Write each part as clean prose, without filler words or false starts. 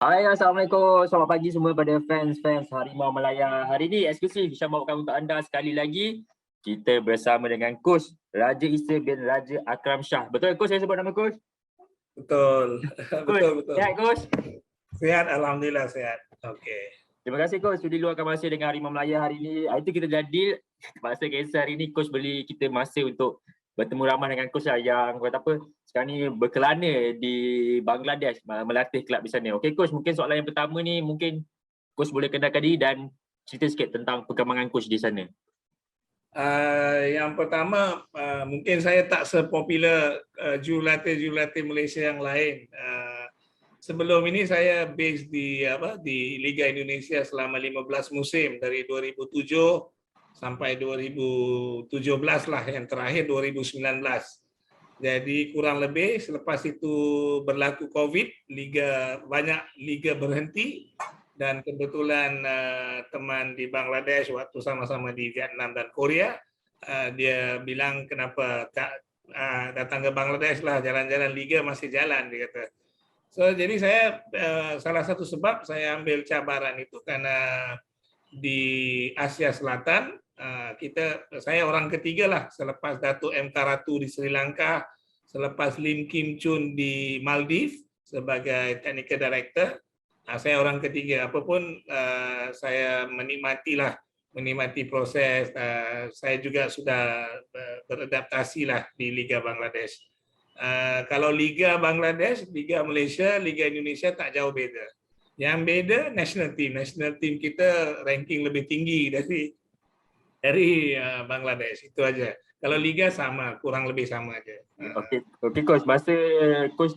Hai, Assalamualaikum. Selamat pagi semua pada fans-fans Harimau Malaya. Hari ini eksklusif Syah bawakan untuk anda sekali lagi. Kita bersama dengan Coach Raja Issa bin Raja Akram Shah. Betul Coach saya sebut nama Coach? Betul, Coach, betul. sihat Coach? Sehat, alhamdulillah sehat. Okey. Terima kasih Coach sudi luangkan masa dengan Harimau Malaya hari ini. Itu kita dah deal. Masa kisah hari ini Coach beli kita masa untuk bertemu ramah dengan Coach lah yang kata apa sekarang ni berkelana di Bangladesh melatih kelab di sana. Okey Coach, mungkin soalan yang pertama ni mungkin Coach boleh kenalkan diri dan cerita sikit tentang perkembangan Coach di sana. Yang pertama, mungkin saya tak sepopular jurulatih Malaysia yang lain. Sebelum ini saya base di Liga Indonesia selama 15 musim dari 2007 sampai 2017 lah, yang terakhir 2019. Jadi kurang lebih selepas itu berlaku COVID, banyak liga berhenti dan kebetulan teman di Bangladesh waktu sama-sama di Vietnam dan Korea, dia bilang kenapa tak datang ke Bangladesh lah, jalan-jalan liga masih jalan, dia kata. So jadi saya salah satu sebab saya ambil cabaran itu karena di Asia Selatan saya orang ketiga lah selepas Datuk M. Karatu di Sri Lanka, selepas Lim Kim Chun di Maldives sebagai Technical Director. Saya orang ketiga. Apapun saya menikmati proses. Saya juga sudah beradaptasi lah di Liga Bangladesh. Kalau Liga Bangladesh, Liga Malaysia, Liga Indonesia tak jauh beda. Yang beda national team kita ranking lebih tinggi dari Bangladesh, itu aja. Kalau liga sama, kurang lebih sama aja. Okey Coach, masa Coach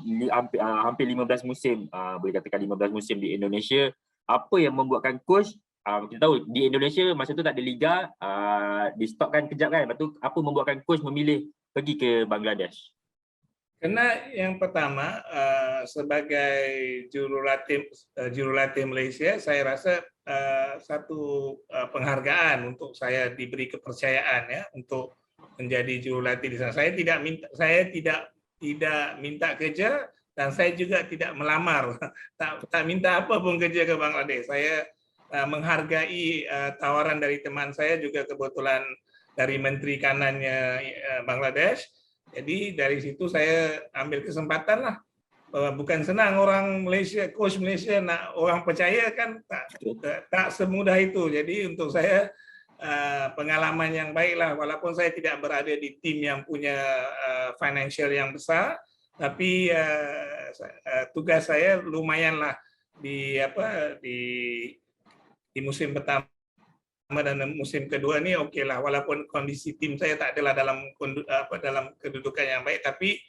hampir 15 musim, boleh katakan 15 musim di Indonesia, apa yang membuatkan Coach, kita tahu di Indonesia masa tu tak ada liga, di stopkan kejap kan, lepas tu apa membuatkan Coach memilih pergi ke Bangladesh? Karena yang pertama, sebagai jurulatih Malaysia, saya rasa satu penghargaan untuk saya diberi kepercayaan ya untuk menjadi jurulatih di sana. Saya tidak minta kerja dan saya juga tidak melamar, tak minta apa pun kerja ke Bangladesh. Saya menghargai tawaran dari teman saya, juga kebetulan dari Menteri Kanannya Bangladesh. Jadi dari situ saya ambil kesempatan lah. Bukan senang orang Malaysia, coach Malaysia nak orang percaya kan, tak semudah itu. Jadi untuk saya pengalaman yang baik lah, walaupun saya tidak berada di tim yang punya financial yang besar, tapi tugas saya lumayan lah di musim pertama dan musim kedua ni okey lah, walaupun kondisi tim saya tak adalah dalam kedudukan yang baik, tapi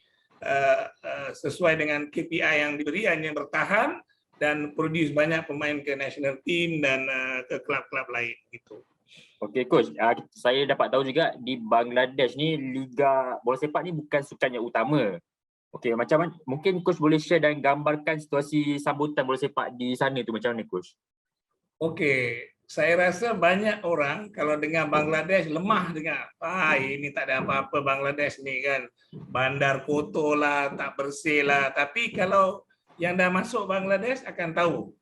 sesuai dengan KPI yang diberi, hanya bertahan dan produce banyak pemain ke national team dan ke klub-klub lain gitu. Okey Coach, saya dapat tahu juga di Bangladesh ni liga bola sepak ni bukan sukan yang utama. Okey, macam mana mungkin Coach boleh share dan gambarkan situasi sambutan bola sepak di sana tu macam mana Coach? Okey, saya rasa banyak orang kalau dengar Bangladesh lemah dengar. Ini tak ada apa-apa Bangladesh ni kan. Bandar kotor lah, tak bersih lah. Tapi kalau yang dah masuk Bangladesh akan tahu.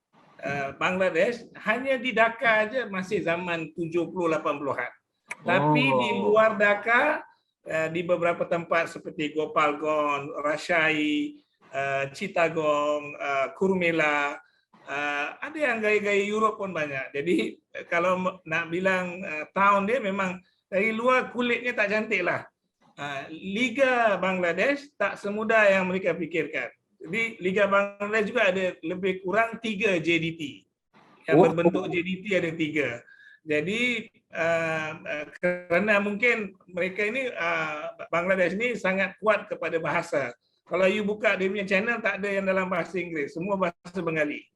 Bangladesh hanya di Dhaka aja masih zaman 70-80-an. Tapi di luar Dhaka, di beberapa tempat seperti Gopalganj, Rajshahi, Chittagong, Kurmela, ada yang gaya-gaya Europe pun banyak. Jadi kalau nak bilang town dia memang dari luar kulitnya tak cantik lah. Liga Bangladesh tak semudah yang mereka fikirkan. Jadi Liga Bangladesh juga ada lebih kurang 3 JDT. Yang berbentuk JDT ada 3. Jadi kerana mungkin mereka ini Bangladesh ni sangat kuat kepada bahasa. Kalau you buka dia punya channel tak ada yang dalam bahasa Inggeris, semua bahasa Bengali.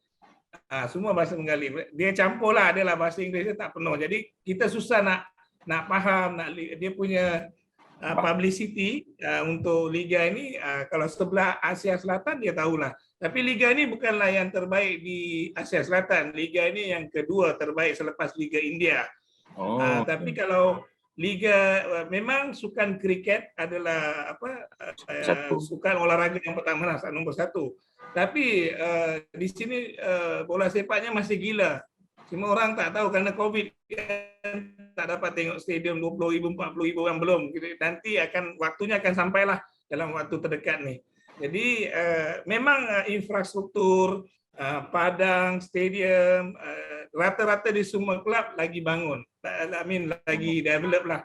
Semua bahasa Bengali. Dia campur lah, adalah bahasa Inggeris dia tak penuh. Jadi kita susah nak faham, dia punya publicity untuk liga ini. Kalau sebelah Asia Selatan dia tahulah. Tapi liga ini bukanlah yang terbaik di Asia Selatan. Liga ini yang kedua terbaik selepas Liga India. Tapi kalau memang sukan kriket adalah Satu. sukan olahraga yang pertama lah, nomor satu. Tapi di sini bola sepaknya masih gila. Semua orang tak tahu karena COVID kan, tak dapat tengok stadium 20,000, 40,000 orang belum. Nanti waktunya akan sampailah dalam waktu terdekat nih. Jadi memang infrastruktur, padang, stadium, rata-rata di semua klub lagi bangun. Lagi develop lah.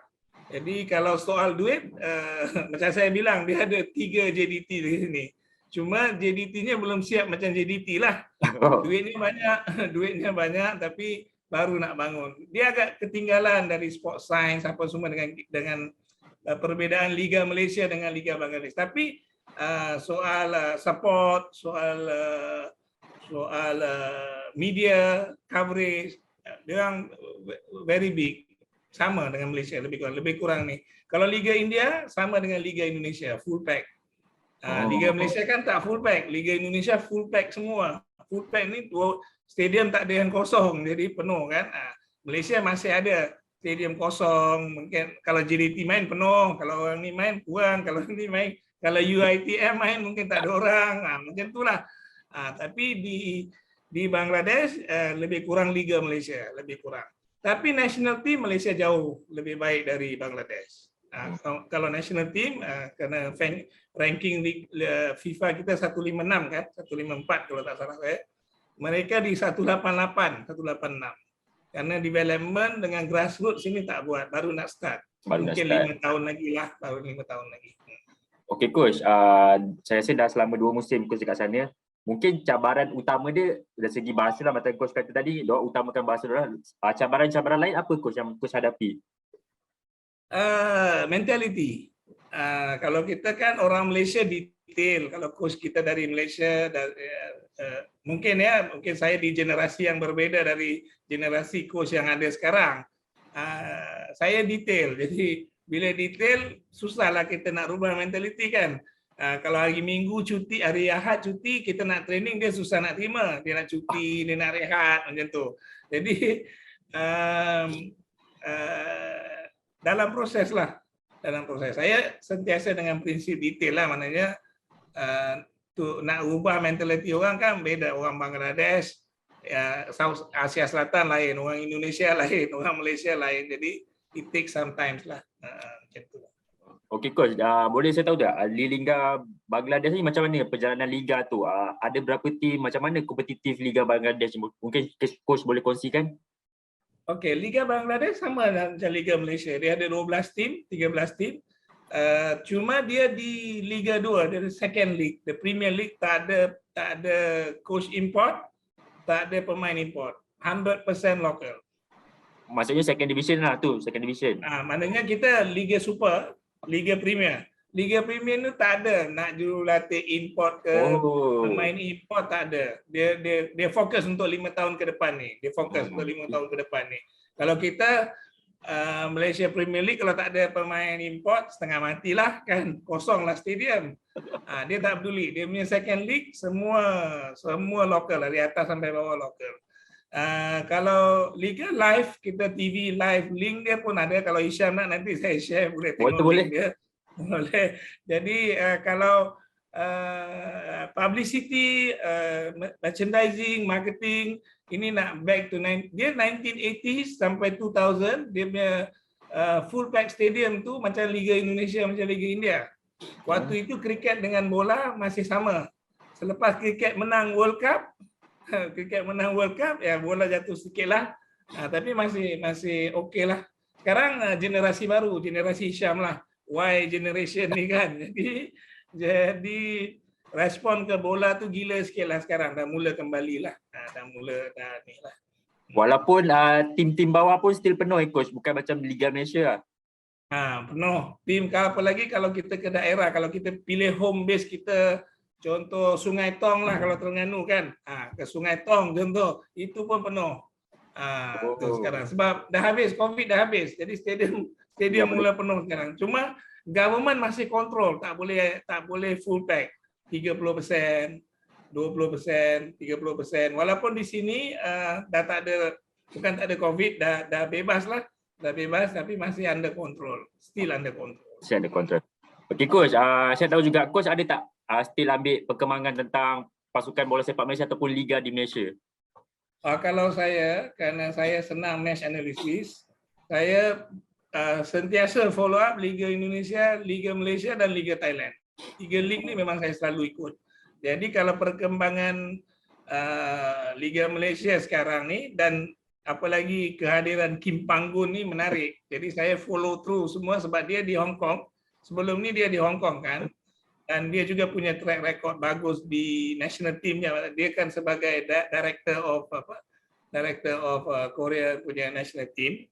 Jadi kalau soal duit, macam saya bilang, dia ada 3 JDT di sini. Cuma JDT-nya belum siap macam JDT lah. Duitnya banyak, tapi baru nak bangun. Dia agak ketinggalan dari sport science apa semua dengan perbezaan Liga Malaysia dengan Liga Bangladesh. Tapi soal support, soal media coverage, dia orang very big, sama dengan Malaysia lebih kurang nih. Kalau Liga India sama dengan Liga Indonesia, full pack. Liga Malaysia kan tak full pack, Liga Indonesia full pack semua. Full pack ni stadium tak ada yang kosong, jadi penuh kan. Malaysia masih ada stadium kosong, mungkin kalau JDT main penuh, kalau orang ni main kurang, kalau ni main, kalau UiTM main mungkin tak ada orang, macam itulah. Tapi di Bangladesh lebih kurang Liga Malaysia, lebih kurang. Tapi national team Malaysia jauh lebih baik dari Bangladesh. Kalau national team, kerana ranking FIFA kita 156 kan, 154 kalau tak salah saya. Mereka di 188, 186. Karena development dengan grassroots ini tak buat, baru nak start. Mungkin 5 tahun lagi lah, baru 5 tahun lagi. Okey coach, saya rasa dah selama 2 musim coach dekat sana. Mungkin cabaran utama dia dari segi bahasa lah, macam coach kata tadi, dia utamakan bahasa dia. Cabaran-cabaran lain apa coach yang coach hadapi? Mentality. Kalau kita kan orang Malaysia detail, kalau coach kita dari Malaysia, mungkin saya di generasi yang berbeda dari generasi coach yang ada sekarang. Saya detail, jadi bila detail susahlah kita nak rubah mentality kan. Kalau hari Minggu cuti, hari Ahad cuti, kita nak training dia susah nak terima. Dia nak cuti, dia nak rehat macam tu. Jadi dalam proses lah. Dalam proses. Saya sentiasa dengan prinsip detail lah, maknanya nak ubah mentaliti orang kan beda. Orang Bangladesh, South Asia Selatan lain, orang Indonesia lain, orang Malaysia lain. Jadi it takes sometimes lah. Macam tu. Okey coach, boleh saya tahu tak di Liga Bangladesh ni macam mana perjalanan liga tu? Ada berapa tim, macam mana kompetitif Liga Bangladesh? Mungkin coach boleh kongsikan? Okey, Liga Bangladesh sama macam Liga Malaysia. Dia ada 12 tim, 13 tim. Cuma dia di Liga 2, dia ada second league. The Premier League tak ada coach import, tak ada pemain import. 100% local. Maksudnya second division lah tu, second division. Maknanya kita Liga Super, Liga Premier. Liga Premier ni tak ada nak jurulatih import ke, pemain import tak ada. Dia fokus untuk 5 tahun ke depan ni. Dia fokus untuk 5 tahun ke depan ni. Kalau kita Malaysia Premier League, kalau tak ada pemain import, setengah matilah kan, kosonglah stadium. Dia tak peduli. Dia punya second league semua lokal, dari atas sampai bawah lokal. Kalau Liga live, kita TV live, link dia pun ada. Kalau Hisham nak, nanti saya share, boleh tengok link dia. Boleh. Jadi kalau publicity, merchandising, marketing, ini nak back to dia 1980s sampai 2000, dia punya full pack stadium tu macam Liga Indonesia, macam Liga India. Waktu itu kriket dengan bola masih sama. Selepas kriket menang World Cup, ya bola jatuh sikit lah. Tapi masih okey lah. Sekarang generasi baru, generasi Hisham lah. Y generation ni kan. Jadi respon ke bola tu gila sikit lah sekarang. Dah mula kembali lah. Dah ni lah. Walaupun tim-tim bawah pun still penuh coach. Bukan macam Liga Malaysia lah. Penuh. Tim apa lagi kalau kita ke daerah. Kalau kita pilih home base kita, contoh Sungai Tong lah kalau Terengganu kan. Ke Sungai Tong contoh. Itu pun penuh. Tu sekarang. Sebab dah habis, COVID dah habis. Jadi stadium mula penuh sekarang. Cuma government masih kontrol, tak boleh full pack. 30%, 20%, 30%. Walaupun di sini dah tak ada, bukan tak ada COVID, dah bebas lah. tapi masih under control, still under control. Saya ada kontrol. Okey coach, saya tahu juga coach ada tak still ambil perkembangan tentang pasukan bola sepak Malaysia ataupun liga di Malaysia? Kalau saya, karena saya senang match analysis, saya sentiasa follow up Liga Indonesia, Liga Malaysia dan Liga Thailand. 3 league ni memang saya selalu ikut. Jadi kalau perkembangan Liga Malaysia sekarang ni dan apalagi kehadiran Kim Panggun ni menarik. Jadi saya follow through semua sebab dia di Hong Kong. Sebelum ni dia di Hong Kong kan. Dan dia juga punya track record bagus di national teamnya. Dia kan sebagai director of Korea punya national team.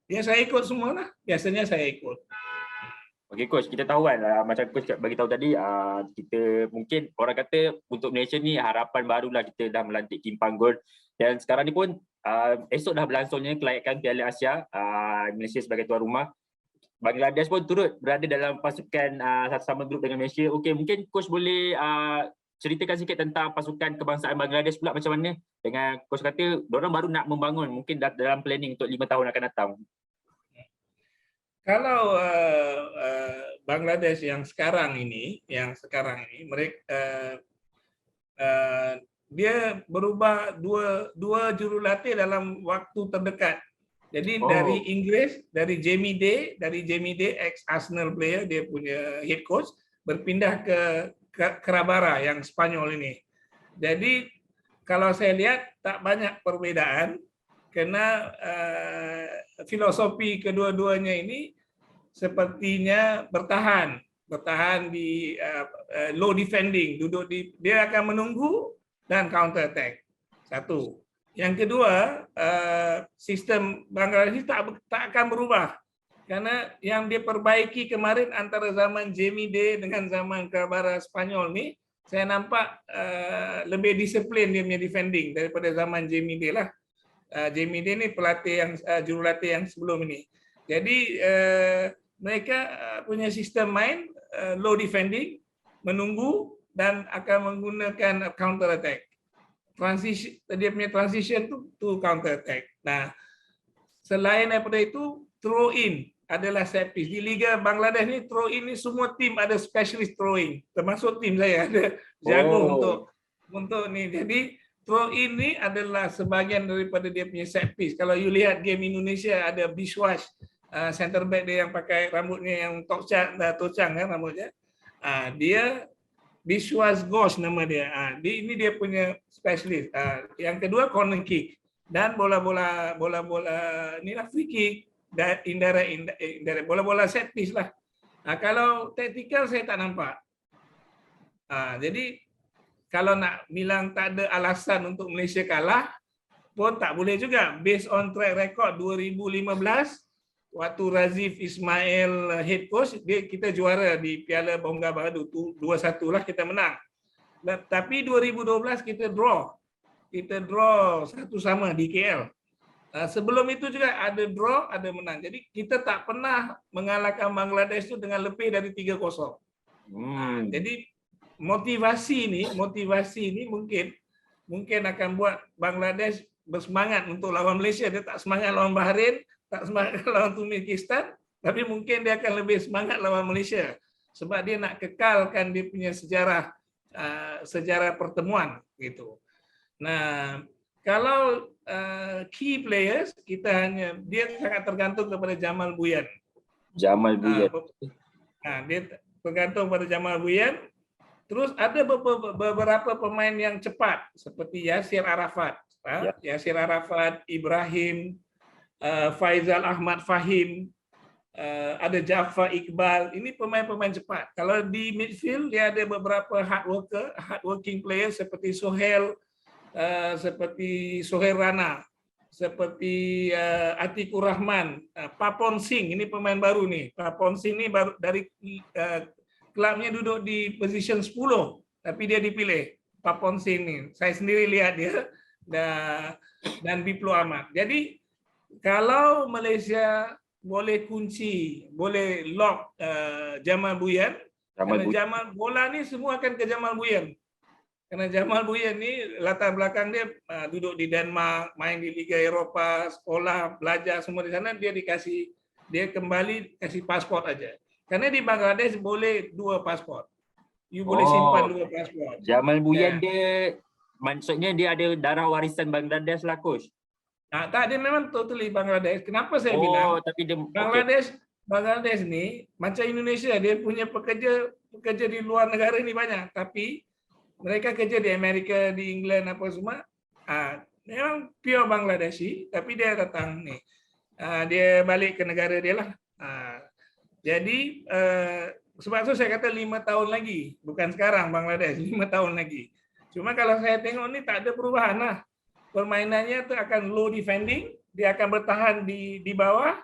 Dia saya ikut semua lah. Biasanya saya ikut. Okey coach, kita tahu kan macam coach bagi tahu tadi, kita mungkin orang kata untuk Malaysia ni harapan barulah kita dah melantik Kim Panggun, dan sekarang ni pun esok dah berlangsungnya kelayakan Piala Asia, Malaysia sebagai tuan rumah. Bangladesh pun turut berada dalam pasukan sama grup dengan Malaysia. Okey, mungkin coach boleh ceritakan sikit tentang pasukan kebangsaan Bangladesh pula macam mana, dengan coach kata diorang baru nak membangun, mungkin dalam planning untuk 5 tahun akan datang. Kalau Bangladesh yang sekarang ini mereka dia berubah dua jurulatih dalam waktu terdekat. Jadi dari Inggris, dari Jamie Day ex Arsenal player, dia punya head coach, berpindah ke Kerabara yang Spanyol ini. Jadi kalau saya lihat tak banyak perbezaan, kerana filosofi kedua-duanya ini sepertinya bertahan di low defending, dia akan menunggu dan counter attack. Satu. Yang kedua, sistem Bangladesh tak akan berubah, karena yang dia perbaiki kemarin antara zaman Jamie Day dengan zaman Kerabara Spanyol ni, saya nampak lebih disiplin dia punya defending daripada zaman Jamie Day lah. Jamie Day ni pelatih yang jurulatih yang sebelum ini. Jadi mereka punya sistem main low defending, menunggu dan akan menggunakan counter attack. Dia punya transition tu counter attack. Nah, selain daripada itu, throw in adalah set piece. Di Liga Bangladesh ni throw in ni semua tim ada specialist throwing. Termasuk tim saya ada jago untuk ni. Jadi throw in ni adalah sebahagian daripada dia punya set piece. Kalau you lihat game Indonesia, ada Bishwash, center back dia yang pakai rambutnya yang tocang kan rambutnya. Dia Bishwash Ghosh nama dia. Ini dia punya specialist. Yang kedua corner kick dan bola-bola inilah free kick, indirect bola-bola set piece lah. Kalau tactical saya tak nampak. Jadi kalau nak bilang tak ada alasan untuk Malaysia kalah pun tak boleh juga. Based on track record 2015, waktu Razif Ismail head coach, kita juara di Piala Bongga Bahadu 2-1 lah, kita menang. Tapi 2012 kita draw. Kita draw 1-1 di KL. Sebelum itu juga ada draw, ada menang. Jadi kita tak pernah mengalahkan Bangladesh itu dengan lebih dari 3-0. Jadi motivasi ini mungkin akan buat Bangladesh bersemangat untuk lawan Malaysia. Dia tak semangat lawan Bahrain, tak semangat lawan Turkmenistan, tapi mungkin dia akan lebih semangat lawan Malaysia sebab dia nak kekalkan dia punya sejarah pertemuan gitu. Nah, kalau key players dia sangat tergantung kepada Jamal Buyan. Dia tergantung pada Jamal Buyan. Terus ada beberapa pemain yang cepat seperti Yasir Arafat, Ibrahim, Faizal Ahmad Fahim, ada Jafar Iqbal. Ini pemain-pemain cepat. Kalau di midfield dia ada beberapa hardworking players seperti Sohail Rana, seperti Atikur Rahman, Papon Singh, ini pemain baru nih. Papon Singh ini baru dari klubnya duduk di position 10, tapi dia dipilih. Papon Singh ini, saya sendiri lihat dia dan Biplo Ahmad. Jadi kalau Malaysia boleh kunci, boleh lock Jamal Buyan, Jamal bola ni semua akan ke Jamal Buyan. Karena Jamal Buyen ni latar belakang dia duduk di Denmark, main di Liga Eropah, sekolah, belajar semua di sana, dia kembali kasih pasport aja. Karena di Bangladesh boleh 2 pasport. You boleh simpan 2 pasport. Jamal Buyen dia maksudnya dia ada darah warisan Bangladesh lah, Coach. Tak, dia memang totally Bangladesh. Kenapa saya bilang tapi dia Bangladesh ni macam Indonesia, dia punya pekerja di luar negara ni banyak, tapi mereka kerja di Amerika, di England apa semua. Memang pure Bangladeshi, tapi dia datang ni. Dia balik ke negara dia lah. Jadi sebab tu saya kata 5 tahun lagi, bukan sekarang Bangladesh, 5 tahun lagi. Cuma kalau saya tengok ni tak ada perubahan lah. Permainannya tu akan low defending, dia akan bertahan di bawah,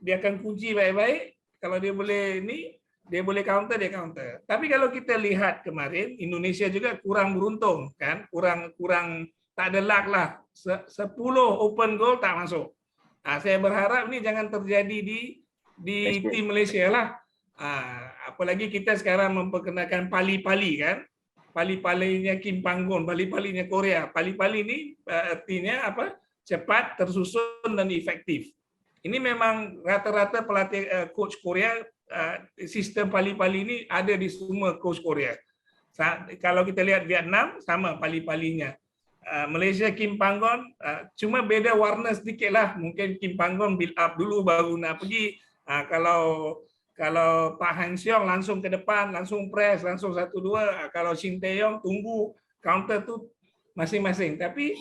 dia akan kunci baik-baik. Kalau dia boleh ni, dia boleh counter, dia counter. Tapi kalau kita lihat kemarin, Indonesia juga kurang beruntung, kan? Kurang tak ada luck lah. 10 open goal tak masuk. Saya berharap ni jangan terjadi di tim Malaysia lah. Apalagi kita sekarang memperkenalkan pali-pali, kan? Pali-palinya Kim Panggon, pali-palinya Korea. Pali-pali ni artinya apa? Cepat, tersusun dan efektif. Ini memang rata-rata pelatih coach Korea, sistem pali-pali ini ada di semua coach Korea. Kalau kita lihat Vietnam sama pali-palinya. Malaysia Kim Panggon cuma beda warna sedikit lah. Mungkin Kim Panggon build up dulu baru nak pergi. Kalau Pak Han Seong langsung ke depan, langsung press, langsung 1-2. Kalau Shin Tae-yong tunggu counter tu masing-masing. Tapi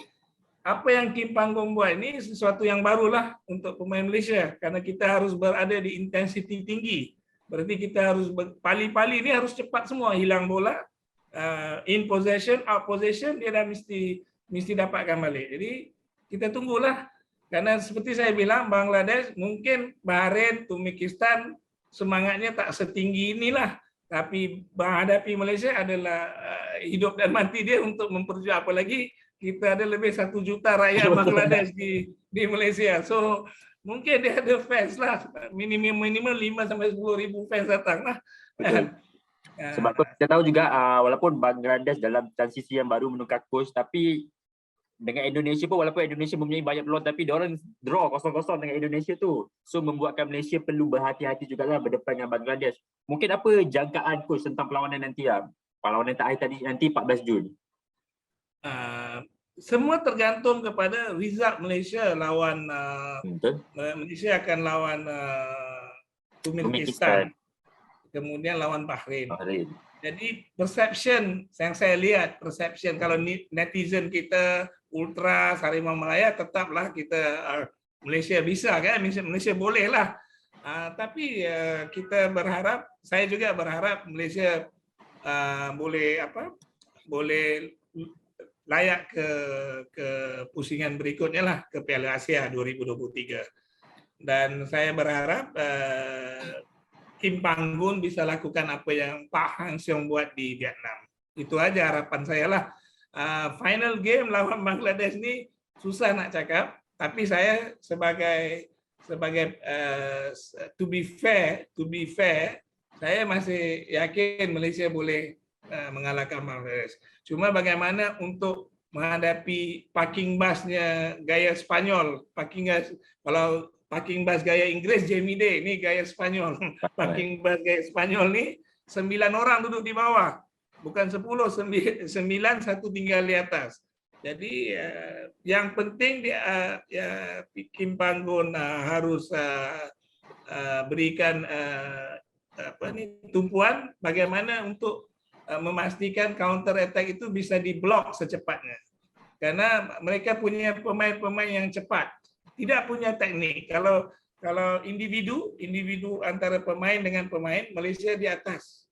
apa yang Kim Panggon buat ini sesuatu yang barulah untuk pemain Malaysia, karena kita harus berada di intensity tinggi. Berarti kita harus pali-pali ini harus cepat semua, hilang bola, in possession, out possession dia dah mesti dapatkan balik. Jadi kita tunggulah, karena seperti saya bilang Bangladesh, mungkin Bahrain, Turkmenistan semangatnya tak setinggi inilah, tapi menghadapi Malaysia adalah hidup dan mati dia untuk memperjuang. Apalagi kita ada lebih 1 juta rakyat Bangladesh di Malaysia. So mungkin dia ada fans lah, minimum 5 sampai 10 ribu fans datang lah. Sebab kita tahu juga walaupun Bangladesh dalam transisi yang baru menukar coach, tapi dengan Indonesia pun, walaupun Indonesia mempunyai banyak peluang, tapi diorang draw 0-0 dengan Indonesia tu. So membuatkan Malaysia perlu berhati-hati jugalah berdepan dengan Bangladesh. Mungkin apa jangkaan coach tentang perlawanan nanti lah? Perlawanan terakhir tadi nanti 14 Jun. Semua tergantung kepada result Malaysia lawan Malaysia akan lawan Turkmenistan, kemudian lawan Bahrain. Jadi perception yang saya lihat, kalau netizen kita ultra Harimau Malaya, tetaplah kita Malaysia bisa, kan? Malaysia boleh lah. Tapi kita berharap, saya juga berharap Malaysia boleh layak ke pusingan berikutnya lah, ke Piala Asia 2023. Dan saya berharap Kim Panggon bisa lakukan apa yang Pak Han Seong buat di Vietnam. Itu aja harapan saya lah. Final game lawan Bangladesh ni susah nak cakap, tapi saya sebagai to be fair, saya masih yakin Malaysia boleh mengalahkan Bangladesh. Cuma bagaimana untuk menghadapi parking busnya gaya Spanyol, kalau parking bus gaya Inggris Jamie Day, ni gaya Spanyol. Parking bus gaya Spanyol ni 9 orang duduk di bawah. Bukan 10, 9, satu tinggal di atas. Jadi yang penting Kim Panggon harus berikan tumpuan bagaimana untuk memastikan counter attack itu bisa diblok secepatnya. Karena mereka punya pemain-pemain yang cepat. Tidak punya teknik. Kalau individu antara pemain dengan pemain, Malaysia di atas,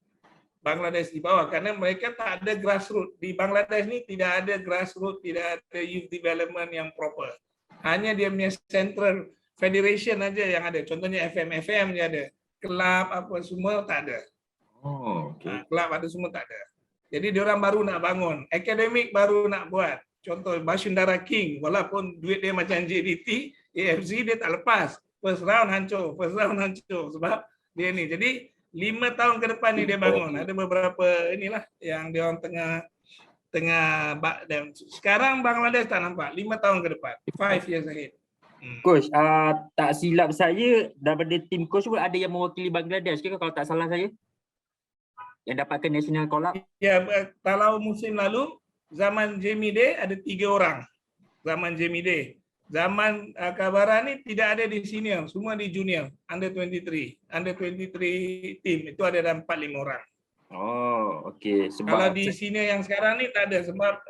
Bangladesh di bawah, karena mereka tak ada grassroots. Di Bangladesh ni tidak ada grassroots, tidak ada youth development yang proper. Hanya dia punya central federation aja yang ada. Contohnya FM dia ada. Kelab apa semua tak ada. Kelab ada semua tak ada. Jadi diorang baru nak bangun. Akademik baru nak buat. Contoh Bashundara King, walaupun duit dia macam JDT, AFC dia tak lepas. First round hancur sebab dia ni. Jadi 5 tahun ke depan ni dia bangun. Ada beberapa inilah yang dia orang tengah dan sekarang Bangladesh tak nampak 5 tahun ke depan, 5 years ahead. Coach, tak silap saya daripada tim coach pun ada yang mewakili Bangladesh ke kalau tak salah saya? Yang dapatkan national call up? Ya, kalau musim lalu zaman Jamie Day ada 3 orang. Zaman Jamie Day. Zaman Kabara ni tidak ada di senior, semua di junior, under 23. Under 23 team itu ada 4-5 orang. Oh, okey. Kalau di senior yang sekarang ni tak ada sebab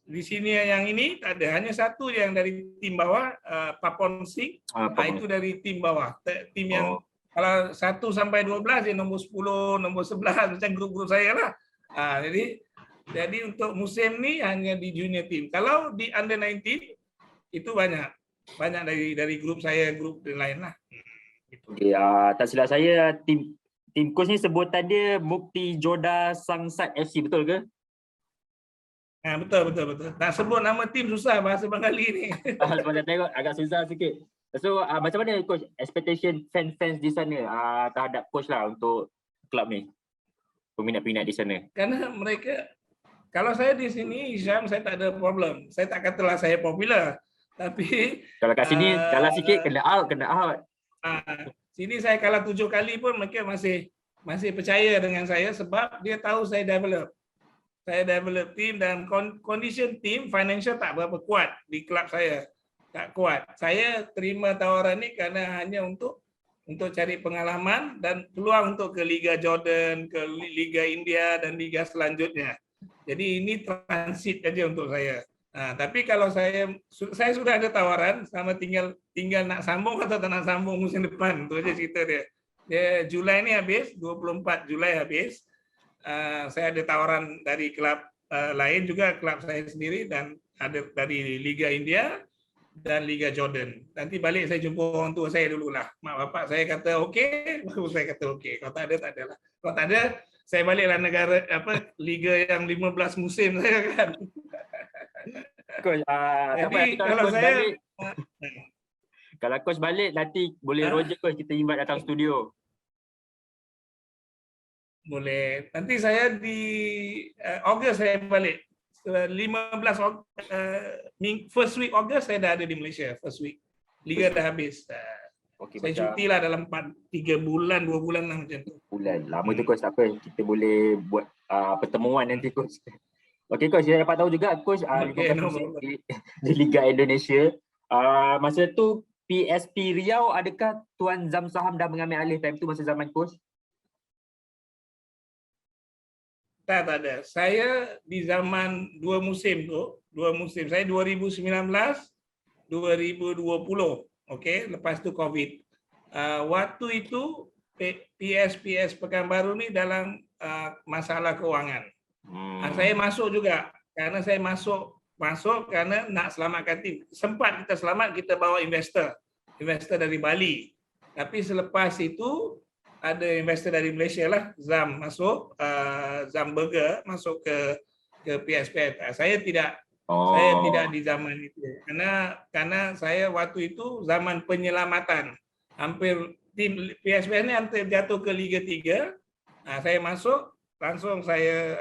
di senior yang ini tak ada, hanya satu yang dari tim bawah, Papon Singh, itu dari tim bawah. Tim yang kalau 1 sampai 12 dia nombor 10, nombor 11 macam grup-grup saya lah. Jadi untuk musim ni hanya di junior team. Kalau di under 19 itu banyak dari grup saya, grup lain lah. Okey, tak silap saya tim coach ni sebutan dia Mukti Joda Sangsat FC, betul ke? Betul. Nak sebut nama tim susah bahasa Bengali ni. Sebab saya tengok agak susah sikit. So macam mana coach expectation fans di sana terhadap coach lah untuk kelab ni? Peminat-peminat di sana. Karena mereka, kalau saya di sini Syam, saya tak ada problem. Saya tak katalah saya popular. Tapi kalau kat sini kalah sikit kena out. Sini saya kalah 7 kali pun mereka masih percaya dengan saya sebab dia tahu saya develop. Saya develop team dan condition team financial tak berapa kuat di kelab saya. Tak kuat. Saya terima tawaran ni kerana hanya untuk cari pengalaman dan peluang untuk ke Liga Jordan, ke Liga India dan liga selanjutnya. Jadi ini transit saja untuk saya. Tapi kalau saya sudah ada tawaran, sama tinggal nak sambung atau tak nak sambung musim depan, itu aja cerita dia. Dia Julai ni habis, 24 Julai habis. Saya ada tawaran dari kelab lain juga, kelab saya sendiri, dan ada dari Liga India dan Liga Jordan. Nanti balik saya jumpa orang tua saya dululah. Mak bapak saya kata okey, baru saya kata okey. Kalau tak ada, tak adalah. Kalau tak ada, saya baliklah negara liga yang 15 musim saya kan. Coach, jadi kalau saya kalau coach balik nanti boleh Roger coach kita invite datang studio. Boleh. Nanti saya di Ogos saya balik. 15 first week Ogos saya dah ada di Malaysia, first week. Liga dah habis. Okay, saya cutilah dalam 3 bulan, 2 bulan lah macam tu. Bulan. Lama tu coach, tak apa. Kita boleh buat pertemuan nanti coach. Okey coach, saya dapat tahu juga coach di Liga Indonesia. Masa tu PSP Riau, adakah Tuan Zam Saham dah mengambil alih time tu masa zaman coach? Tak ada. Saya di zaman 2 musim tu, 2 musim. Saya 2019, 2020. Okey, lepas tu Covid. Waktu itu PSPS Pekanbaru ni dalam masalah kewangan. Saya masuk juga kerana saya masuk kerana nak selamatkan tim. Sempat kita selamat, kita bawa investor dari Bali. Tapi selepas itu ada investor dari Malaysia lah, Zam masuk, Zam Burger masuk ke PSPS. Saya tidak di zaman itu. Karena saya waktu itu zaman penyelamatan. Hampir tim PSPS ni hampir jatuh ke Liga 3. Saya masuk, langsung saya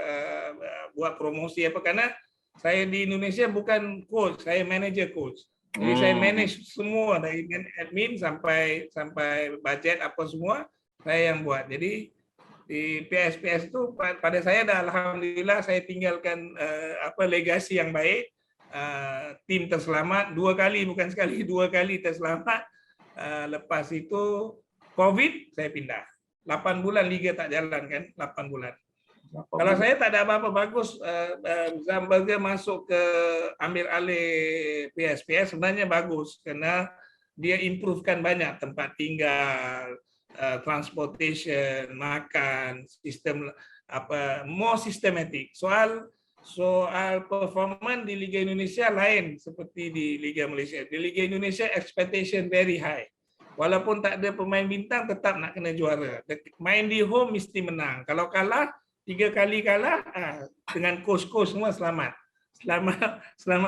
buat promosi karena saya di Indonesia bukan coach, saya manager coach. Jadi saya manage semua dari admin sampai budget apa semua saya yang buat. Jadi di PSPS itu pada saya dah alhamdulillah saya tinggalkan legasi yang baik. Tim terselamat 2 kali, bukan sekali, 2 kali terselamat. Lepas itu Covid saya pindah. 8 bulan liga tak jalan kan, 8 bulan. Kalau saya tak ada apa-apa bagus, Zam Burger masuk ke ambil alih PSPS sebenarnya bagus kerana dia improvekan banyak tempat tinggal, transportation, makan, sistem more systematic. Soal performance di Liga Indonesia lain seperti di Liga Malaysia. Di Liga Indonesia expectation very high. Walaupun tak ada pemain bintang tetap nak kena juara. Main di home mesti menang. Kalau kalah 3 kali kalah dengan coach-coach semua selamat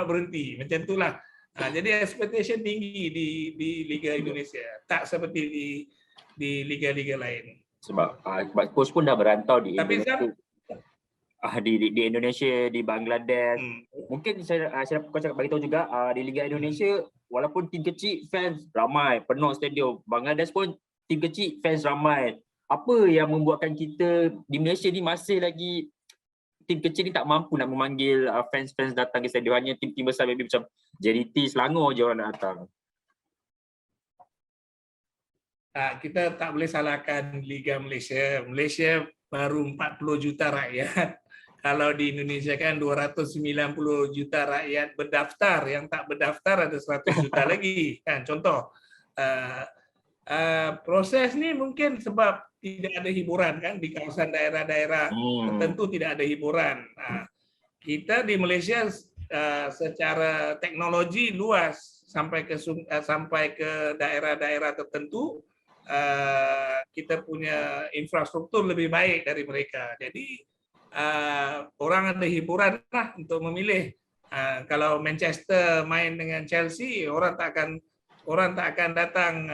berhenti macam itulah. Jadi expectation tinggi di Liga Indonesia, tak seperti di liga-liga lain. Sebab coach pun dah berantau di tapi Indonesia. di Indonesia, di Bangladesh. Hmm. Mungkin saya cakap bagi tahu juga di Liga Indonesia walaupun tim kecil fans ramai, penuh stadium. Bangladesh pun tim kecil fans ramai. Apa yang membuatkan kita di Malaysia ni masih lagi tim kecil ni tak mampu nak memanggil fans-fans datang ke stadium, hanya tim-tim besar maybe macam JDT, Selangor je orang nak datang. Kita tak boleh salahkan Liga Malaysia. Malaysia baru 40 juta rakyat. Kalau di Indonesia kan 290 juta rakyat berdaftar, yang tak berdaftar ada 100 juta lagi. Kan contoh. Proses ni mungkin sebab tidak ada hiburan kan di kawasan daerah-daerah tertentu tidak ada hiburan. Kita di Malaysia secara teknologi luas sampai ke daerah-daerah tertentu. Kita punya infrastruktur lebih baik dari mereka. Jadi orang ada hiburan lah untuk memilih. Kalau Manchester main dengan Chelsea, orang tak akan datang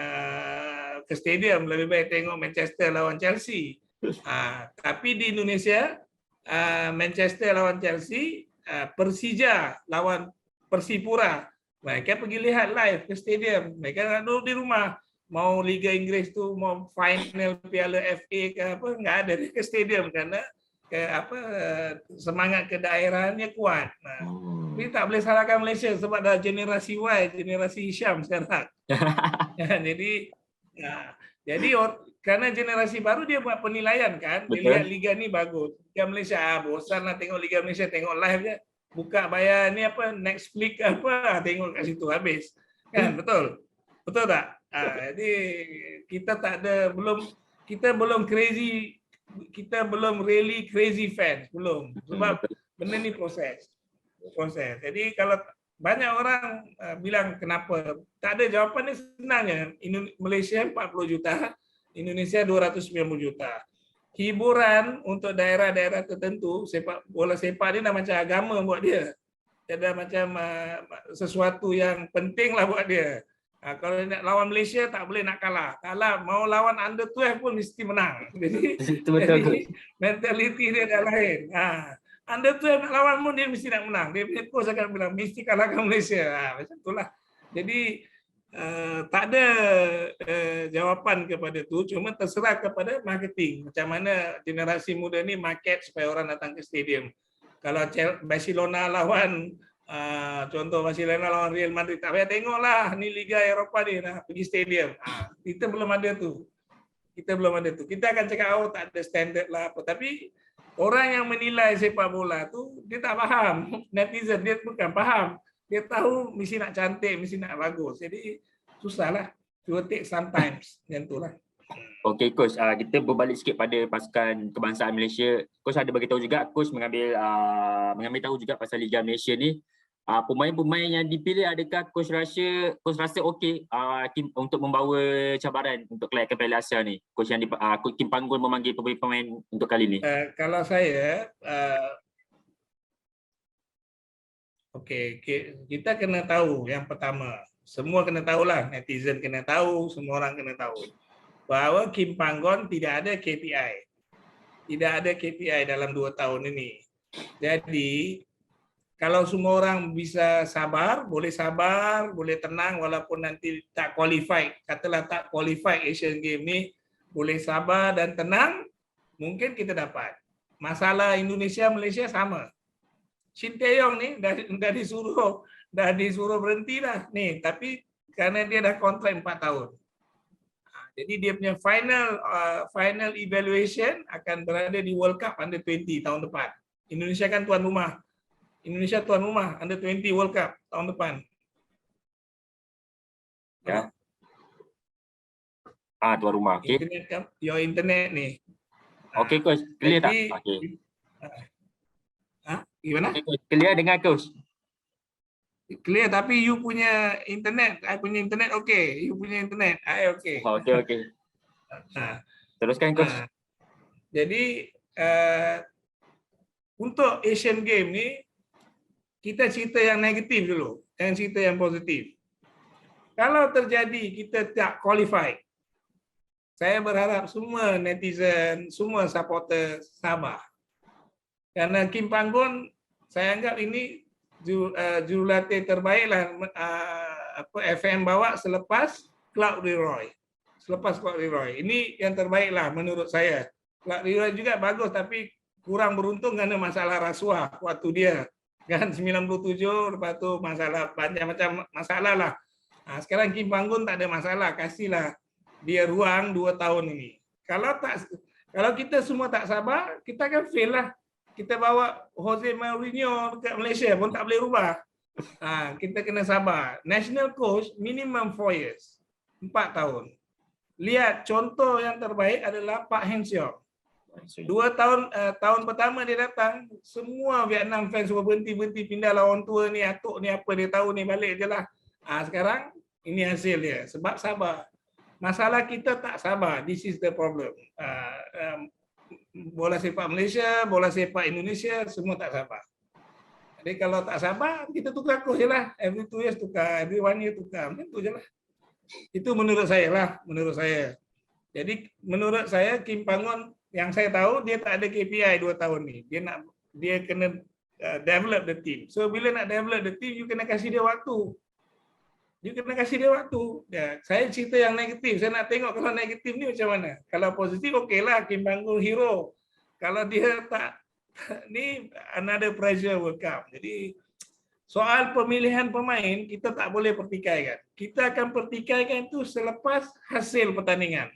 ke stadium, lebih baik tengok Manchester lawan Chelsea. Tapi di Indonesia Manchester lawan Chelsea, Persija lawan Persipura, mereka pergi lihat live ke stadium. Mereka tak duduk di rumah. Mau Liga Inggris tu, mau final Piala FA ke apa, nggak ada ke stadium karena semangat kedaerahannya kuat. Tapi tak boleh salahkan Malaysia sebab dah generasi Y, generasi Hisham sekarang. Jadi karena generasi baru dia buat penilaian kan, dia lihat liga ni bagus. Liga Malaysia bosan lah tengok Liga Malaysia, tengok live je. Buka bayar ni apa Netflix apa, tengok kat situ habis. Kan betul? Betul tak? Jadi kita tak ada kita belum crazy, kita belum really crazy fans, belum. Sebab benda ni proses. Jadi kalau banyak orang bilang kenapa, tak ada jawapan ni senangnya. Malaysia 40 juta, Indonesia 290 juta. Hiburan untuk daerah-daerah tertentu, bola sepak ni dah macam agama buat dia. Dia dah macam sesuatu yang penting lah buat dia. Kalau nak lawan Malaysia tak boleh nak kalah. Kalah mau lawan under 12 pun mesti menang. Jadi mentaliti dia dah lain. Under 12 nak lawan pun dia mesti nak menang. Dia punya coach akan bilang mesti kalahkan Malaysia. Macam itulah. Jadi tak ada jawapan kepada tu, cuma terserah kepada marketing. Macam mana generasi muda ni market supaya orang datang ke stadium. Kalau Barcelona lawan contoh Barcelona lawan Real Madrid, tak payah tengoklah ni Liga Eropah ni, nak pergi stadium. Kita belum ada tu. Kita akan cakap tak ada standard lah apa, tapi orang yang menilai sepak bola tu dia tak faham. Netizen dia bukan faham. Dia tahu mesti nak cantik, mesti nak bagus. Jadi susahlah. It will take sometimes. Macam itulah. Okey coach, kita berbalik sikit pada pasukan kebangsaan Malaysia. Coach ada bagi tahu juga, coach mengambil tahu juga pasal Liga Malaysia ni. Pemain-pemain yang dipilih, adakah coach rasa okey untuk membawa cabaran untuk kelayakan Piala Asia ni? Coach yang coach Kim Panggul memanggil pemain untuk kali ni. Kalau saya kita kena tahu yang pertama, semua kena tahulah, netizen kena tahu, semua orang kena tahu bahawa Kim Panggon tidak ada KPI. Tidak ada KPI dalam 2 tahun ini. Jadi kalau semua orang bisa sabar, boleh tenang walaupun nanti tak qualify, katalah tak qualify Asian Games ni, boleh sabar dan tenang, mungkin kita dapat. Masalah Indonesia Malaysia sama. Shin Tae-yong ni dah disuruh berhenti dah ni, tapi kerana dia dah kontrak 4 tahun. Jadi dia punya final evaluation akan berada di World Cup Under 20 tahun depan. Indonesia kan tuan rumah. Indonesia tuan rumah Under 20 World Cup tahun depan. Ya. Tuan rumah. Okey. Internet ni. Okey coach, clear tak? Okey. Gimana? Okay, clear dengar coach. Clear, tapi you punya internet, I punya internet okey. You punya internet, I okey. Okey. Teruskan coach. Jadi untuk Asian Game ni kita cerita yang negatif dulu, jangan cerita yang positif. Kalau terjadi kita tak qualify, saya berharap semua netizen, semua supporter sabar. Karena Kim Panggon saya anggap ini jurulatih terbaik lah FM bawa selepas Claude Leroy. Selepas Claude Leroy. Ini yang terbaik lah menurut saya. Claude Leroy juga bagus tapi kurang beruntung karena masalah rasuah waktu dia. Kan 97 lepas tu masalah banyak macam masalah lah. Nah, sekarang Kim Panggon tak ada masalah, kasihlah dia ruang 2 tahun ini. Kalau kita semua tak sabar, kita akan fail lah. Kita bawa Jose Mourinho ke Malaysia pun tak boleh rubah. Kita kena sabar. National coach minimum 4 years. 4 tahun. Lihat contoh yang terbaik adalah Pak Heng Seong. 2 tahun tahun pertama dia datang, semua Vietnam fans semua berhenti pindah lawan tua ni, atuk ni apa dia tahu ni, balik je lah. Sekarang ini hasil dia sebab sabar. Masalah kita tak sabar. This is the problem. Bola sepak Malaysia, bola sepak Indonesia semua tak sabar. Jadi kalau tak sabar, kita tukar coach je lah. Every 2 years tukar, every 1 year tukar. Macam tu je lah. Itu menurut saya lah, menurut saya. Jadi menurut saya Kim Panggon yang saya tahu dia tak ada KPI 2 tahun ni. Dia kena develop the team. So bila nak develop the team, you kena kasih dia waktu. Ya, saya cerita yang negatif. Saya nak tengok kalau negatif ni macam mana. Kalau positif, okeylah Kim Panggon hero. Kalau dia tak, ni another pressure will come. Jadi soal pemilihan pemain kita tak boleh pertikaikan. Kita akan pertikaikan itu selepas hasil pertandingan.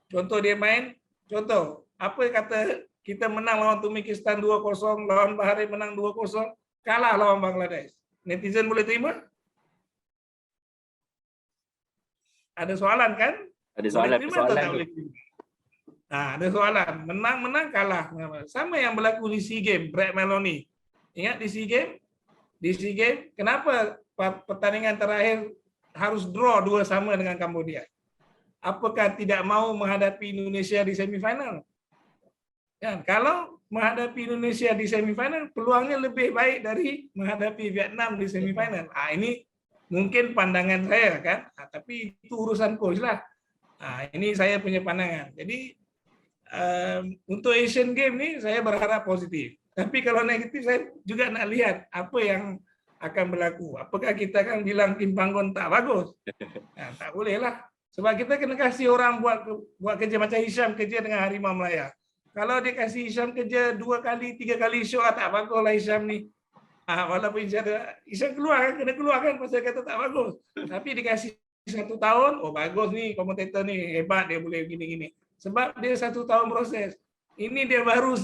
Contoh dia main, contoh apa kata kita menang lawan Turkmenistan 2-0, lawan Bahrain menang 2-0, kalah lawan Bangladesh. Netizen boleh terima? Ada soalan kan? Ada soalan. Ada soalan. Menang kalah. Sama yang berlaku di SEA Games, Brett Maloney. Ingat di SEA Games? Di SEA Games, kenapa pertandingan terakhir harus draw 2-2 dengan Kambodia? Apakah tidak mau menghadapi Indonesia di semifinal? Ya, kalau menghadapi Indonesia di semifinal, peluangnya lebih baik dari menghadapi Vietnam di semifinal. Ini mungkin pandangan saya kan, tapi itu urusan coach lah. Ini saya punya pandangan. Jadi untuk Asian Games ni saya berharap positif. Tapi kalau negatif saya juga nak lihat apa yang akan berlaku. Apakah kita akan bilang Kim Panggon tak bagus? Tak boleh lah. Sebab kita kena kasih orang buat kerja macam Hisham kerja dengan Harimau Melaya. Kalau dia kasih Hisham kerja 2 kali, 3 kali show, tak bagus lah Hisham ni. Walaupun Hisham keluar, kena keluar kan pasal kata tak bagus. Tapi dikasih 1 tahun, oh bagus ni komentator ni, hebat dia boleh gini-gini. Sebab dia 1 tahun proses. Ini dia baru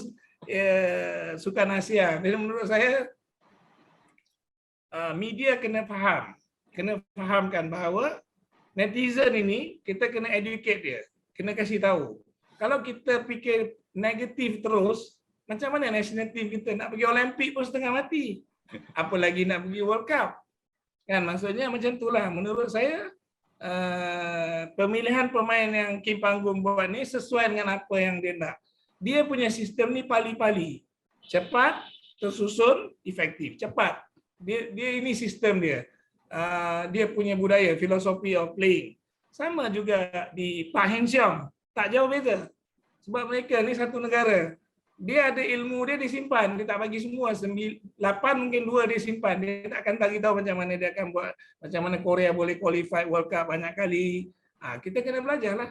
Sukan Asia. Jadi menurut saya media kena fahamkan bahawa netizen ini kita kena educate dia, kena kasih tahu. Kalau kita fikir negatif terus, macam mana national team kita nak pergi Olimpik pun setengah mati. Apa lagi nak pergi World Cup? Kan maksudnya macam itulah. Menurut saya pemilihan pemain yang Kim Panggon buat ni sesuai dengan apa yang dia nak. Dia punya sistem ni pali-pali. Cepat, tersusun, efektif. Cepat. Dia ini sistem dia. Dia punya budaya, philosophy of playing. Sama juga di Pak Heng Seong. Tak jauh beza. Sebab mereka ni satu negara. Dia ada ilmu dia disimpan. Dia tak bagi semua. 8 mungkin 2 dia simpan. Dia tak akan bagi tahu macam mana dia akan buat. Macam mana Korea boleh qualify World Cup banyak kali. Kita kena belajar lah.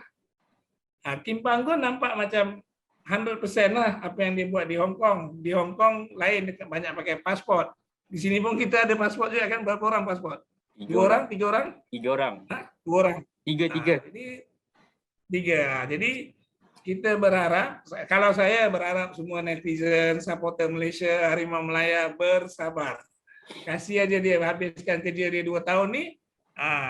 Kim Panggon nampak macam 100% lah apa yang dia buat di Hong Kong. Di Hong Kong lain banyak pakai pasport. Di sini pun kita ada pasport juga kan. Berapa orang pasport? 2 orang? 3 orang? 3 orang. 2 orang? 3. Jadi 3. Jadi kita berharap, kalau saya berharap semua netizen, supporter Malaysia, Harimau Melaya bersabar. Kasih aja dia habiskan kerja dia 2 tahun ni.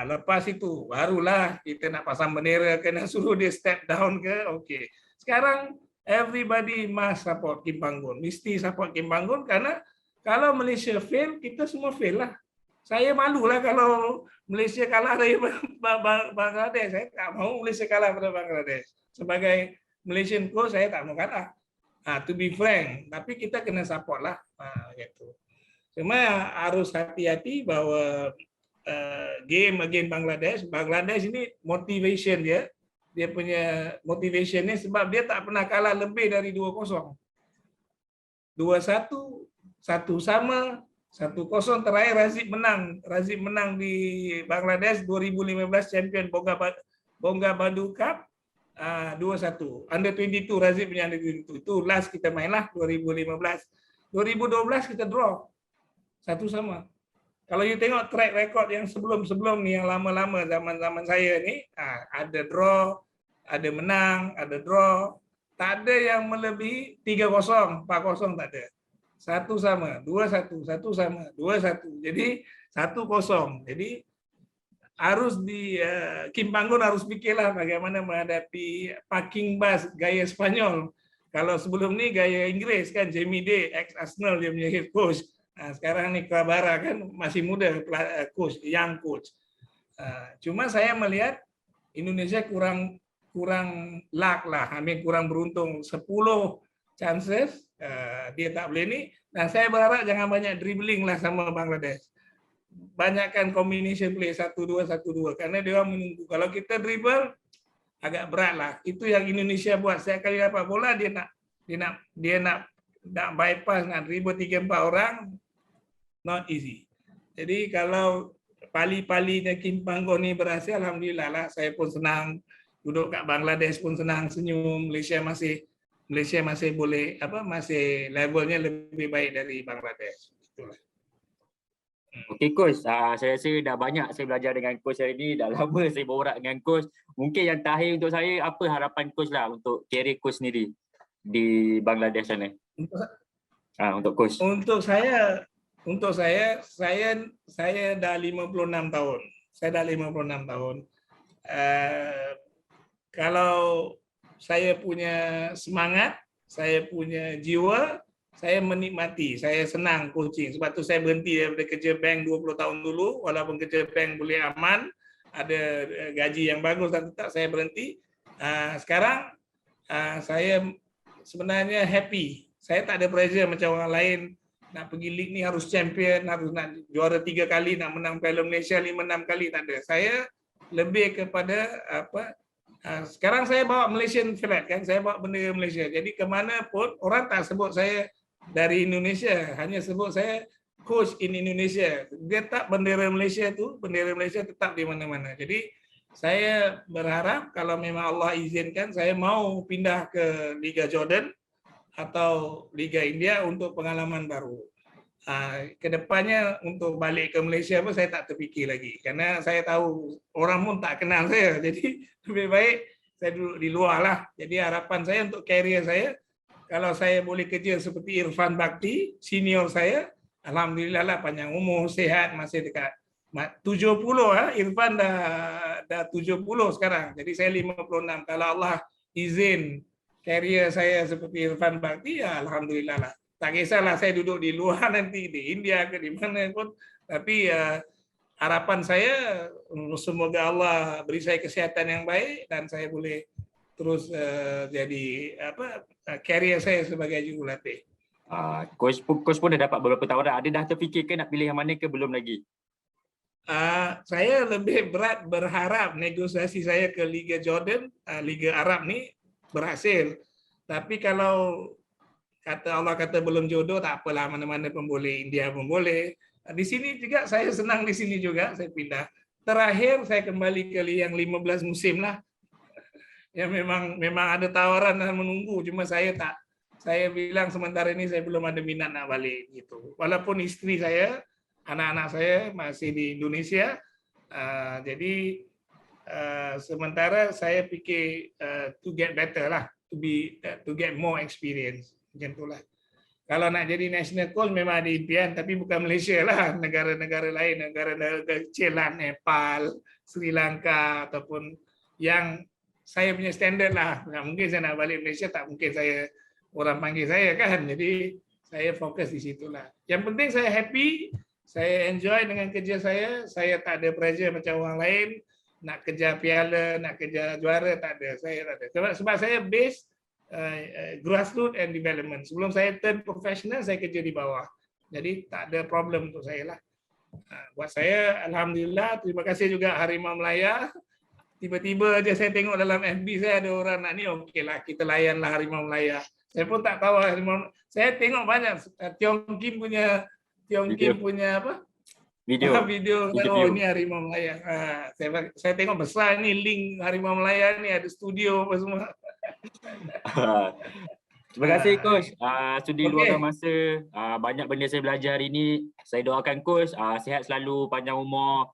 Lepas itu barulah kita nak pasang bendera, kena suruh dia step down ke. Okey. Sekarang everybody must support Kim Panggon. Mesti support Kim Panggon karena kalau Malaysia fail, kita semua fail lah. Saya malulah kalau Malaysia kalah dari Bangladesh. Saya tak mau Malaysia kalah pada Bangladesh. Sebagai Malaysian coach saya tak mau kalah. To be frank, tapi kita kena support lah. Gitu. Cuma harus hati-hati bahawa game against Bangladesh ini motivation dia. Dia punya motivation ni sebab dia tak pernah kalah lebih dari 2-0. 2-1, 1-1, 1-0. Terakhir Razib menang di Bangladesh 2015 champion Bongga Badu Cup 2-1. Under 22 Razib punya under 22. Itu last kita main lah 2015. 2012 kita draw 1-1. Kalau you tengok track record yang sebelum nih, yang lama-lama zaman saya ni, ada draw, ada menang, ada draw. Tak ada yang melebihi 3-0, 4-0 tak ada. 1-1, 2-1, 1-1, 2-1. Jadi 1-0. Jadi harus Kim Panggon harus fikirlah bagaimana menghadapi parking bus gaya Spanyol. Kalau sebelum ni gaya Inggris kan, Jamie Day ex Arsenal dia punya head coach. Sekarang ni Kabara kan masih muda coach, young coach. Cuma saya melihat Indonesia kurang luck lah, kurang beruntung. 10 chances dia tak boleh ni. Dan saya berharap jangan banyak dribbling lah sama Bangladesh. Banyakkan combination play 1-2, 1-2 karena dia orang menunggu. Kalau kita dribble agak berat lah. Itu yang Indonesia buat. Setiap kali dapat bola dia nak bypass, nak dribble 3-4 orang, not easy. Jadi kalau pali-palinya Kim Panggon ni berhasil, alhamdulillah lah. Saya pun senang. Duduk kat Bangladesh pun senang, senyum. Malaysia masih boleh masih levelnya lebih baik dari Bangladesh. Itulah. Okey coach, saya rasa dah banyak saya belajar dengan coach hari ini, dah lama saya borak dengan coach. Mungkin yang terakhir untuk saya, apa harapan coach lah untuk career coach sendiri di Bangladesh sana? Untuk coach. Untuk saya dah 56 tahun. Saya dah 56 tahun. Kalau saya punya semangat, saya punya jiwa, saya menikmati, saya senang coaching. Sebab tu saya berhenti daripada kerja bank 20 tahun dulu. Walaupun kerja bank boleh aman, ada gaji yang bagus dan tetap saya berhenti. Sekarang saya sebenarnya happy. Saya tak ada pressure macam orang lain. Nak pergi league ni harus champion, harus nak juara 3 kali, nak menang Piala Malaysia 5-6 kali, tak ada. Saya lebih kepada sekarang saya bawa Malaysian flag kan, saya bawa bendera Malaysia. Jadi kemana pun orang tak sebut saya dari Indonesia, hanya sebut saya coach in Indonesia. Dia tak bendera Malaysia tu, bendera Malaysia tetap di mana-mana. Jadi saya berharap kalau memang Allah izinkan, saya mau pindah ke Liga Jordan atau Liga India untuk pengalaman baru. Kedepannya untuk balik ke Malaysia pun saya tak terfikir lagi, karena saya tahu orang pun tak kenal saya. Jadi lebih baik saya duduk di luar lah. Jadi harapan saya untuk karier saya, kalau saya boleh kerja seperti Irfan Bakti, senior saya, alhamdulillah lah, panjang umur, sehat, masih dekat 70 Irfan dah 70 sekarang. Jadi saya 56. Kalau Allah izin karier saya seperti Irfan Bakti, ya alhamdulillah lah. Tak kisahlah saya duduk di luar nanti, di India ke di mana pun. Tapi harapan saya semoga Allah beri saya kesihatan yang baik dan saya boleh terus jadi karier saya sebagai jurulatih. Coach pun dah dapat beberapa tawaran. Ada dah terfikir ke nak pilih yang mana ke belum lagi? Saya lebih berat berharap negosiasi saya ke Liga Jordan, Liga Arab ni berhasil. Tapi kalau Allah kata belum jodoh, tak apalah, mana-mana pun boleh, India pun boleh. Di sini juga saya senang, di sini juga saya pindah. Terakhir saya kembali ke yang 15 musim lah. Ya memang ada tawaran dan menunggu, cuma saya tak. Saya bilang sementara ini saya belum ada minat nak balik gitu. Walaupun isteri saya, anak-anak saya masih di Indonesia. Jadi sementara saya fikir to get better lah, to get more experience. Macam itulah. Kalau nak jadi national coach memang ada impian, tapi bukan Malaysia lah, negara-negara lain, negara-negara kecil lah, Nepal, Sri Lanka, ataupun yang saya punya standard lah. Tak mungkin saya nak balik Malaysia, tak mungkin saya orang panggil saya kan. Jadi saya fokus di situlah. Yang penting saya happy, saya enjoy dengan kerja saya tak ada pressure macam orang lain, nak kejar piala, nak kejar juara, tak ada. Saya tak ada. Sebab saya base grassroots and development. Sebelum saya turn professional, saya kerja di bawah. Jadi tak ada problem untuk saya lah. Buat saya, alhamdulillah, terima kasih juga Harimau Melaya. Tiba-tiba aja saya tengok dalam FB saya ada orang nak ni, okeylah kita layanlah Harimau Melaya. Saya pun tak tahu harimau. Saya tengok banyak Tiong Kim punya apa? Video kan, oh ini harimau Malaya. Saya tengok besar nih link harimau Malaya nih, ada studio apa semua. Terima kasih Coach sudi luangkan masa. Banyak benda saya belajar hari ini. Saya doakan Coach sihat selalu, panjang umur.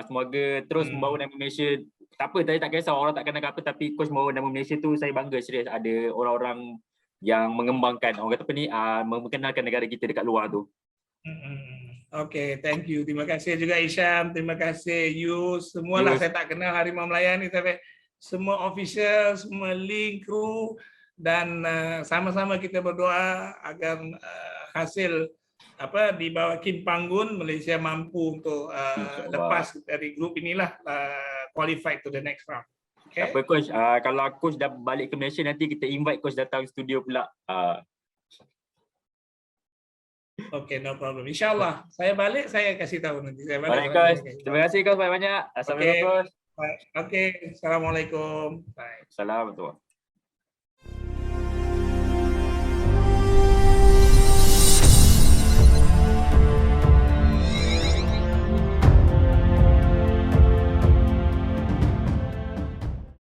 Semoga terus membawa nama Malaysia. Tak apa, saya tak kisah orang tak kenal apa, tapi Coach membawa nama Malaysia tu saya bangga serius. Ada orang-orang yang mengembangkan, orang kata apa ni, memperkenalkan negara kita dekat luar tu. Okey, thank you. Terima kasih juga Isham, terima kasih Yus. Semualah saya tak kenal Harimau Melaya ni, tapi semua official, semua link, kru, dan sama-sama kita berdoa agar hasil di bawah Kim Panggun Malaysia mampu untuk lepas dari grup inilah, qualified to the next round. Okay. Apa Coach, kalau Coach dah balik ke Malaysia nanti kita invite Coach datang studio pula. Okay, no problem. InsyaAllah saya balik, saya kasih tahu nanti. Saya balik. Baik Coach, terima kasih Coach banyak-banyak. Assalamualaikum Coach. Okay, Assalamualaikum. Bye. Assalamualaikum.